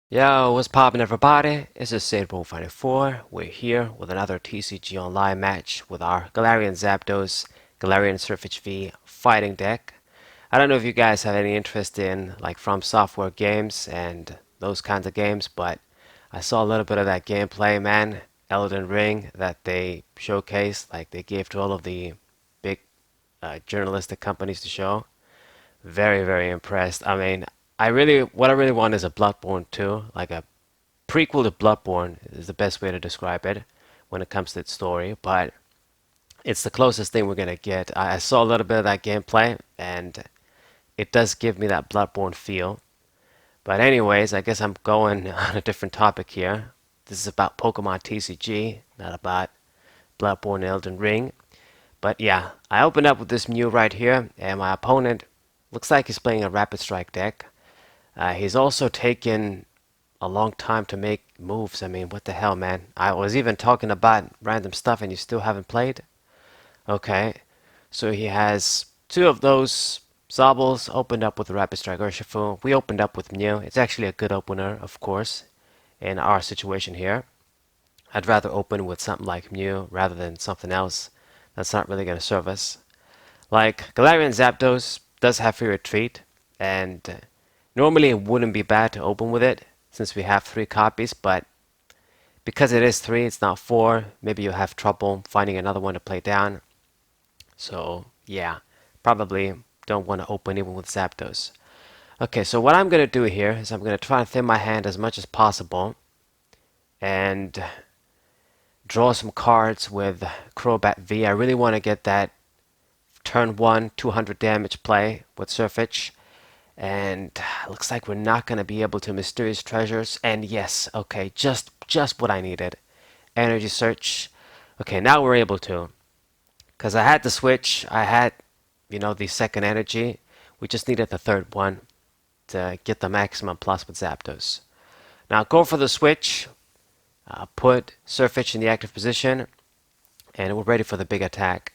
Yo, what's poppin' everybody? It's just SaidRoll54. We're here with another TCG Online match with our Galarian Zapdos, Galarian Sirfetch V fighting deck. I don't know if you guys have any interest in like From Software games and those kinds of games, but I saw a little bit of that gameplay, man. Elden Ring that they showcased, like they gave to all of the big journalistic companies to show. Very, very impressed. I mean, what I really want is a Bloodborne 2, like a prequel to Bloodborne is the best way to describe it when it comes to its story, but it's the closest thing we're gonna get. I saw a little bit of that gameplay, and it does give me that Bloodborne feel. But anyways, I guess I'm going on a different topic here. This is about Pokemon TCG, not about Bloodborne and Elden Ring. But yeah, I opened up with this Mew right here, and my opponent looks like he's playing a Rapid Strike deck. He's also taken a long time to make moves. I mean, what the hell, man? I was even talking about random stuff and you still haven't played? Okay. So he has two of those Zabbles opened up with Rapid Strike Urshifu. We opened up with Mew. It's actually a good opener, of course, in our situation here. I'd rather open with something like Mew rather than something else that's not really going to serve us. Like, Galarian Zapdos does have free retreat, and normally it wouldn't be bad to open with it since we have 3 copies, but because it is 3, it's not 4, maybe you'll have trouble finding another one to play down. So, yeah, probably don't want to open even with Zapdos. Okay, so what I'm going to do here is I'm going to try and thin my hand as much as possible and draw some cards with Crobat V. I really want to get that turn 1 200 damage play with Sirfetch. And looks like we're not going to be able to Mysterious Treasures. And yes, okay, just what I needed. Energy Search. Okay, now we're able to. Because I had the switch. I had, the second energy. We just needed the third one to get the maximum plus with Zapdos. Now go for the switch. Put Sirfetch in the active position. And we're ready for the big attack.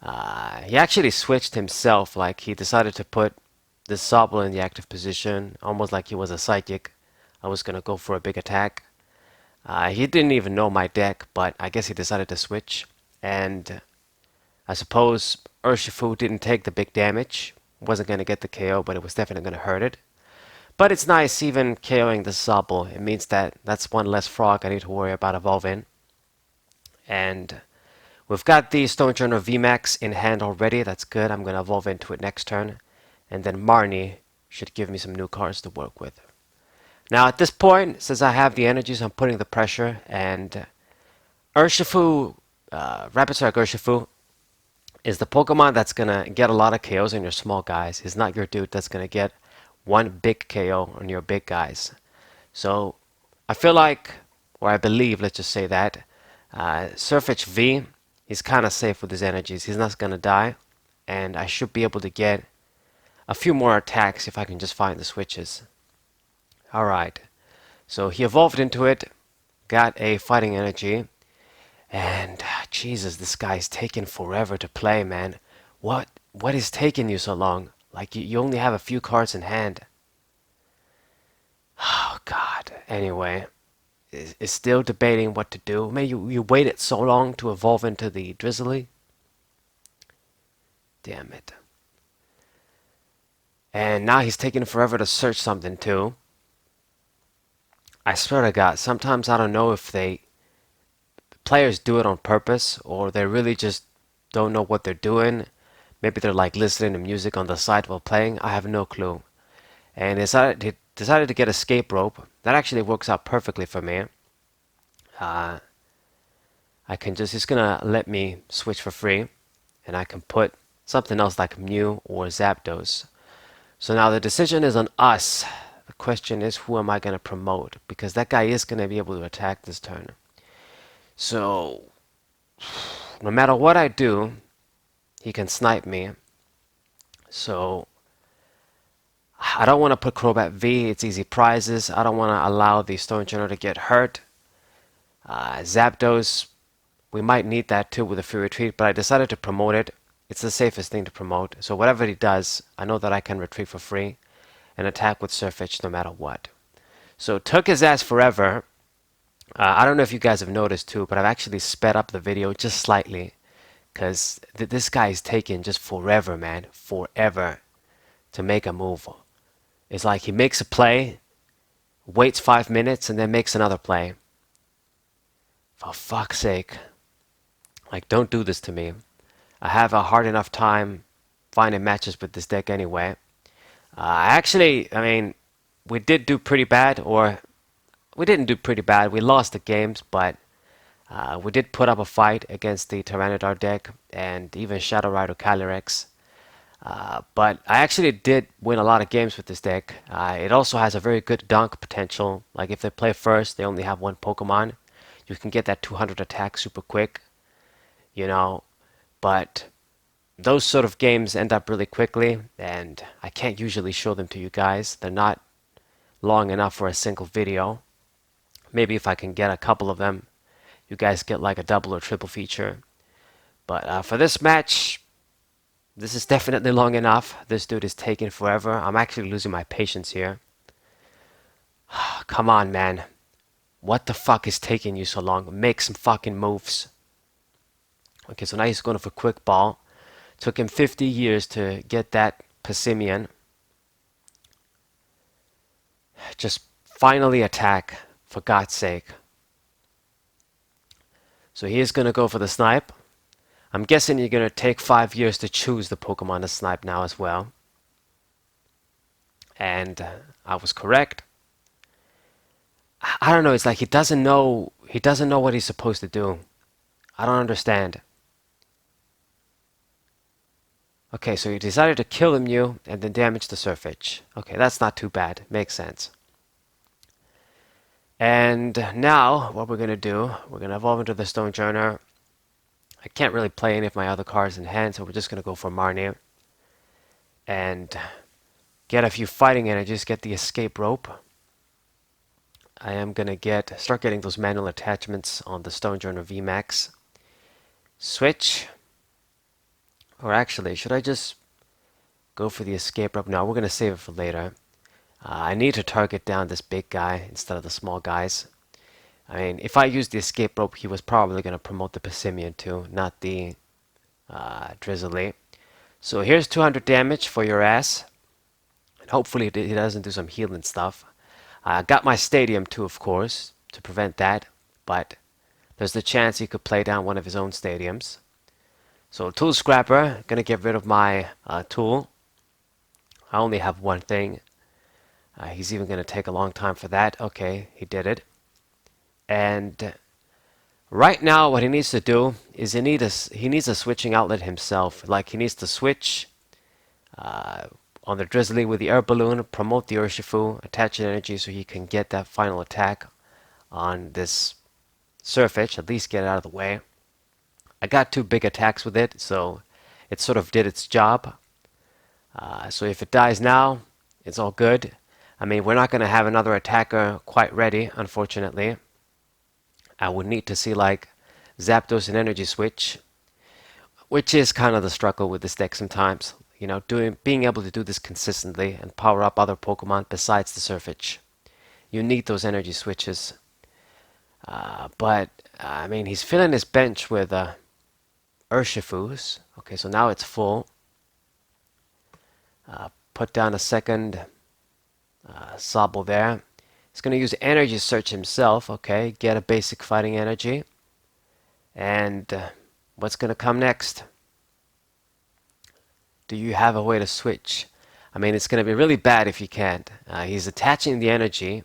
He actually switched himself. Like, he decided to put this Sobble in the active position, almost like he was a psychic. I was gonna go for a big attack. He didn't even know my deck, but I guess he decided to switch. And I suppose Urshifu didn't take the big damage. Wasn't gonna get the KO, but it was definitely gonna hurt it. But it's nice even KOing the Sobble. It means that that's one less frog I need to worry about evolving. And we've got the Stone Journal VMAX in hand already. That's good. I'm gonna evolve into it next turn. And then Marnie should give me some new cards to work with. Now at this point, since I have the energies, I'm putting the pressure, and Urshifu, Rapid Strike Urshifu, is the Pokemon that's gonna get a lot of KOs on your small guys. He's not your dude that's gonna get one big KO on your big guys. So I feel like, or I believe, let's just say that, Sirfetch V, he's kind of safe with his energies. He's not gonna die, and I should be able to get a few more attacks if I can just find the switches. Alright, so he evolved into it, got a fighting energy, and Jesus, this guy's taking forever to play, man. What is taking you so long? Like, you only have a few cards in hand. Oh God. Anyway, is still debating what to do. Man, you waited so long to evolve into the Drizzly. Damn it. And now he's taking forever to search something too. I swear to God, sometimes I don't know if players do it on purpose or they really just don't know what they're doing. Maybe they're like listening to music on the side while playing. I have no clue. And he decided to get escape rope. That actually works out perfectly for me. He's gonna let me switch for free, and I can put something else like Mew or Zapdos. So now the decision is on us. The question is, who am I going to promote? Because that guy is going to be able to attack this turn. So, no matter what I do, he can snipe me. So, I don't want to put Crobat V. It's easy prizes. I don't want to allow the Stone Journal to get hurt. Zapdos, we might need that too with a free retreat, but I decided to promote it. It's the safest thing to promote. So whatever he does, I know that I can retreat for free and attack with Sirfetch no matter what. So it took his ass forever. I don't know if you guys have noticed too, but I've actually sped up the video just slightly because this guy is taking just forever, man, forever to make a move. It's like he makes a play, waits 5 minutes, and then makes another play. For fuck's sake. Like, don't do this to me. I have a hard enough time finding matches with this deck anyway. I mean, we did do pretty bad, or we didn't do pretty bad. We lost the games, but we did put up a fight against the Tyranitar deck and even Shadow Rider Calyrex. But I actually did win a lot of games with this deck. It also has a very good dunk potential. Like if they play first, they only have one Pokemon. You can get that 200 attack super quick, you know. But those sort of games end up really quickly, and I can't usually show them to you guys. They're not long enough for a single video. Maybe if I can get a couple of them, you guys get like a double or triple feature. But for this match, this is definitely long enough. This dude is taking forever. I'm actually losing my patience here. Come on, man. What the fuck is taking you so long? Make some fucking moves. Okay, so now he's going for quick ball. Took him 50 years to get that Passimian. Just finally attack, for God's sake. So he is going to go for the snipe. I'm guessing you're going to take 5 years to choose the Pokemon to snipe now as well. And I was correct. I don't know, it's like he doesn't know what he's supposed to do. I don't understand. Okay, so he decided to kill the Mew and then damage the Sirfetch. Okay, that's not too bad. Makes sense. And now, what we're going to do, we're going to evolve into the Stonejourner. I can't really play any of my other cards in hand, so we're just going to go for Marnie. And get a few fighting energies, get the escape rope. I am going to start getting those manual attachments on the Stonejourner VMAX. Switch. Or actually, should I just go for the escape rope? No, we're going to save it for later. I need to target down this big guy instead of the small guys. I mean, if I used the escape rope, he was probably going to promote the Passimian too, not the Drizzly. So here's 200 damage for your ass. And hopefully he doesn't do some healing stuff. I got my Stadium too, of course, to prevent that. But there's the chance he could play down one of his own Stadiums. So Tool Scrapper, going to get rid of my tool. I only have one thing. He's even going to take a long time for that. Okay, he did it. And right now what he needs to do is he needs a switching outlet himself. Like he needs to switch on the Drizzly with the air balloon, promote the Urshifu, attach an energy so he can get that final attack on this Sirfetch, at least get it out of the way. I got 2 big attacks with it, so it sort of did its job. So if it dies now, it's all good. I mean, we're not going to have another attacker quite ready, unfortunately. I would need to see like Zapdos and Energy Switch, which is kind of the struggle with this deck sometimes. You know, being able to do this consistently and power up other Pokemon besides the Sirfetch. You need those Energy Switches. But, I mean, he's filling his bench with Urshifus. Okay, so now it's full. Put down a second Sobble there. He's going to use Energy Search himself. Okay, get a basic fighting energy. And what's going to come next? Do you have a way to switch? I mean, it's going to be really bad if you can't. He's attaching the energy.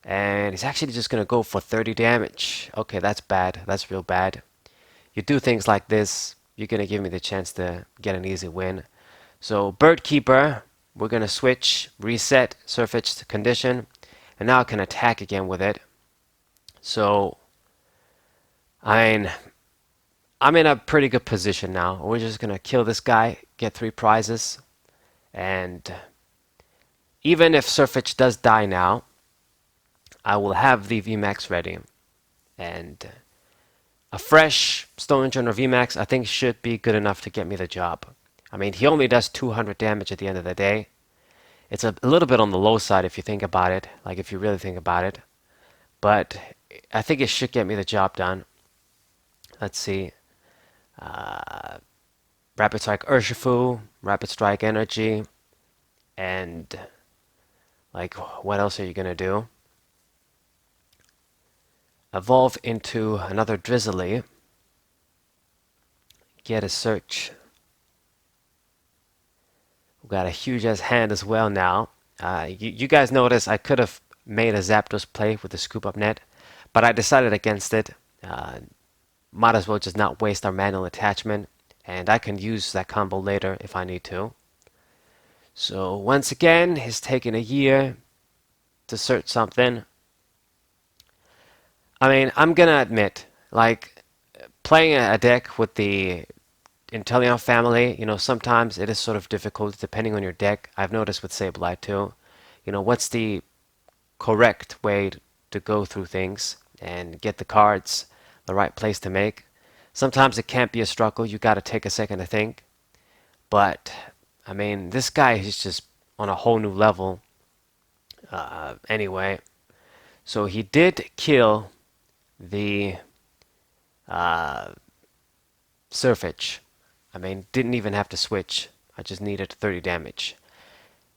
And he's actually just going to go for 30 damage. Okay, that's bad. That's real bad. You do things like this, you're going to give me the chance to get an easy win. So, Bird Keeper, we're going to switch, reset Sirfetch'd condition, and now I can attack again with it. So, I mean, I'm in a pretty good position now. We're just going to kill this guy, get 3 prizes, and even if Sirfetch'd does die now, I will have the VMAX ready. And a fresh Stonejourner VMAX I think should be good enough to get me the job. I mean, he only does 200 damage at the end of the day. It's a little bit on the low side if you think about it, like if you really think about it. But I think it should get me the job done. Let's see. Rapid Strike Urshifu, Rapid Strike Energy, and like what else are you gonna do? Evolve into another Drizzly. Get a search. We've got a huge ass hand as well now. You guys notice I could have made a Zapdos play with the scoop up net, but I decided against it. Might as well just not waste our manual attachment, and I can use that combo later if I need to. So once again, it's taken a year to search something. I mean, I'm gonna admit, like, playing a deck with the Inteleon family, sometimes it is sort of difficult depending on your deck. I've noticed with Sableye too. What's the correct way to go through things and get the cards the right place to make? Sometimes it can't be a struggle. You got to take a second to think. But, I mean, this guy is just on a whole new level. Anyway, so he did kill the Sirfetch. I mean, didn't even have to switch. I just needed 30 damage.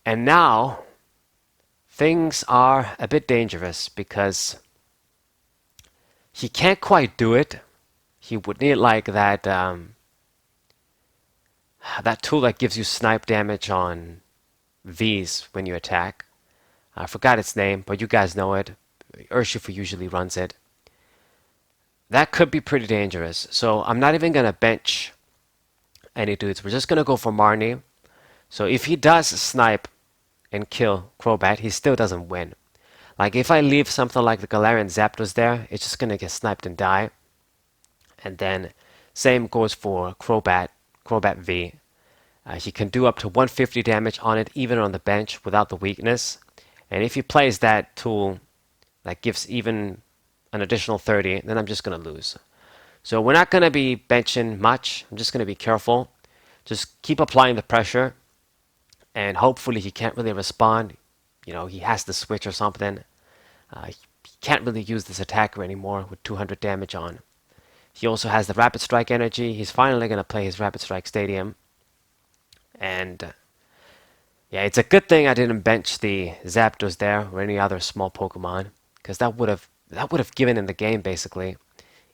And now, things are a bit dangerous because he can't quite do it. He would need like that that tool that gives you snipe damage on Vs when you attack. I forgot its name, but you guys know it. Urshifu usually runs it. That could be pretty dangerous. So I'm not even going to bench any dudes. We're just going to go for Marnie. So if he does snipe and kill Crobat, he still doesn't win. Like if I leave something like the Galarian Zapdos there, it's just going to get sniped and die. And then same goes for Crobat V. He can do up to 150 damage on it even on the bench without the weakness. And if he plays that tool that gives even an additional 30, then I'm just going to lose. So we're not going to be benching much. I'm just going to be careful. Just keep applying the pressure. And hopefully he can't really respond. He has to switch or something. He can't really use this attacker anymore with 200 damage on. He also has the Rapid Strike energy. He's finally going to play his Rapid Strike Stadium. And yeah, it's a good thing I didn't bench the Zapdos there or any other small Pokemon, because that would have given him the game basically,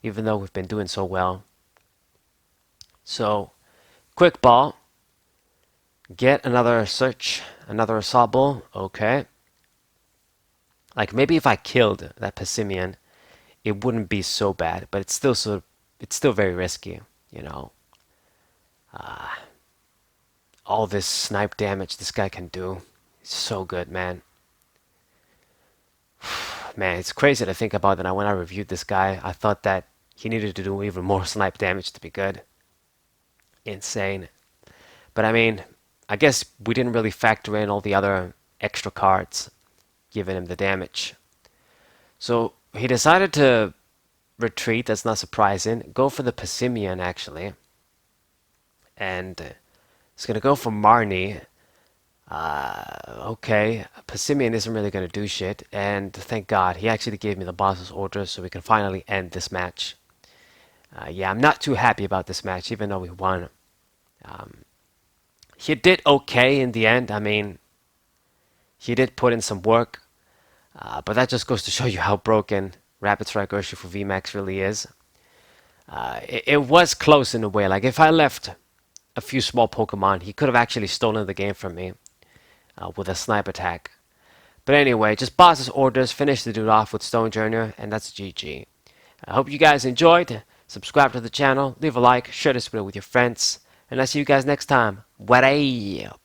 even though we've been doing so well. So, quick ball. Get another search, another Sobble. Okay. Like maybe if I killed that Passimian, it wouldn't be so bad, but it's still very risky, all this snipe damage this guy can do. It's so good, man. Man, it's crazy to think about that. When I reviewed this guy, I thought that he needed to do even more snipe damage to be good. Insane. But I mean, I guess we didn't really factor in all the other extra cards giving him the damage. So he decided to retreat. That's not surprising. Go for the Passimian, actually. And he's going to go for Marnie. Okay, Passimian isn't really going to do shit. And thank God, he actually gave me the boss's orders so we can finally end this match. Yeah, I'm not too happy about this match, even though we won. He did okay in the end. I mean, he did put in some work. But that just goes to show you how broken Rapid Strike Urshifu VMAX really is. It was close in a way. Like, if I left a few small Pokemon, he could have actually stolen the game from me with a snipe attack. But anyway, just boss's orders, finish the dude off with Stonejourner, and that's GG. I hope you guys enjoyed. Subscribe to the channel, leave a like, share this video with your friends, and I'll see you guys next time. What up?